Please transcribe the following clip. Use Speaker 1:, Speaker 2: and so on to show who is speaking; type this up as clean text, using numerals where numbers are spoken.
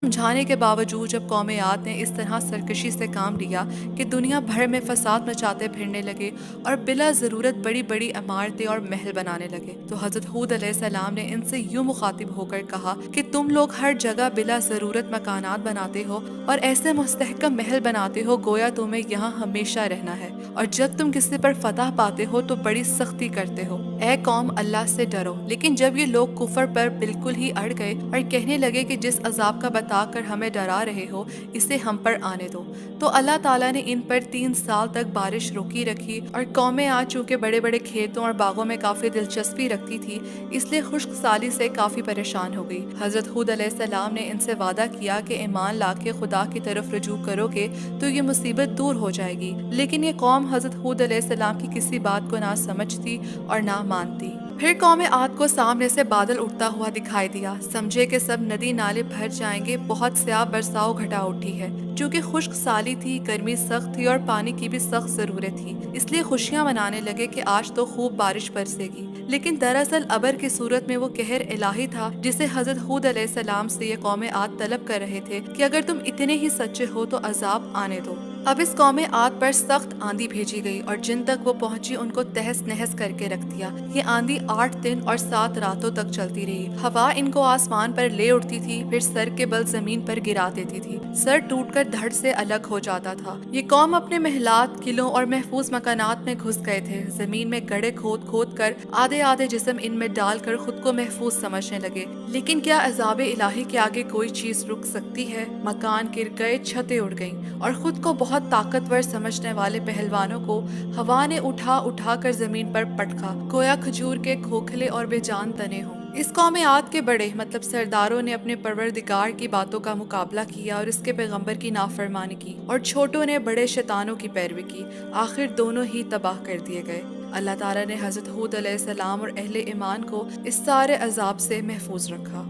Speaker 1: समझाने के बावजूद जब कौम आद ने इस तरह सरकशी से काम लिया कि दुनिया भर में फसाद मचाते फिरने लगे और बिला ज़रूरत बड़ी बड़ी इमारतें और महल बनाने लगे, तो हज़रत हूद अलैहिस्सलाम ने इनसे यूं मुखातिब होकर कहा कि तुम लोग हर जगह बिला ज़रूरत मकानात बनाते हो और ऐसे मुस्तहकम महल बनाते हो गोया तुम्हें यहाँ हमेशा रहना है, और जब तुम किसी पर फतह पाते हो तो बड़ी सख्ती करते हो। ए कौम, अल्लाह से डरो। लेकिन जब ये लोग कुफर पर बिल्कुल ही अड़ गए और कहने लगे कि जिस अजाब का बताकर हमें डरा रहे हो इसे हम पर आने दो, तो अल्लाह ताला ने इन पर 3 साल तक बारिश रोकी रखी। और कौमें आज चूंकि बड़े बड़े खेतों और बागों में काफी दिलचस्पी रखती थी, इसलिए खुश्क साली से काफी परेशान हो गई। हजरत हूद अलैहिस्सलाम ने इनसे वादा किया कि ईमान लाके खुदा की तरफ रुजू करोगे तो ये मुसीबत दूर हो जाएगी, लेकिन ये कौम हजरत हूद अलैहिस्सलाम की किसी बात को ना समझती और ना मानती। फिर कौम आद को सामने से बादल उठता हुआ दिखाई दिया, समझे कि सब नदी नाले भर जाएंगे, बहुत स्याह बरसाव घटा उठी है। चूंकि खुश्क साली थी, गर्मी सख्त थी और पानी की भी सख्त जरूरत थी, इसलिए खुशियां मनाने लगे कि आज तो खूब बारिश बरसेगी। लेकिन दरअसल अबर की सूरत में वो कहर इलाही था जिसे हजरत हूद अलैहिस्सलाम से ये कौम आद तलब कर रहे थे कि अगर तुम इतने ही सच्चे हो तो अजाब आने दो। अब इस कौम आद पर सख्त आंधी भेजी गई और जिन तक वो पहुंची उनको तहस नहस करके रख दिया। ये आंधी 8 दिन और 7 रातों तक चलती रही। हवा इनको आसमान पर ले उड़ती थी, फिर सर के बल जमीन पर गिरा देती थी। सर टूटकर धड़ से अलग हो जाता था। ये कौम अपने महलात, किलों और महफूज मकानात में घुस गए थे। जमीन में गड्ढे खोद खोद कर आधे आधे जिस्म इनमें डालकर खुद को महफूज समझने लगे। लेकिन क्या अजाब इलाही के आगे कोई चीज रुक सकती है? मकान गिर गए, छतें उड़ गईं और खुद को बहुत ताकतवर समझने वाले पहलवानों को हवा ने उठा उठा कर जमीन पर पटका, गोया खजूर के खोखले और बेजान तने हों। इस कौम आद के बड़े मतलब सरदारों ने अपने परवरदिगार की बातों का मुकाबला किया और इसके पैगंबर की नाफरमानी की, और छोटों ने बड़े शैतानों की पैरवी की। आखिर दोनों ही तबाह कर दिए गए। अल्लाह ताला ने हजरत हूद अलैहिस्सलाम और अहले ईमान को इस सारे अजाब से महफूज रखा।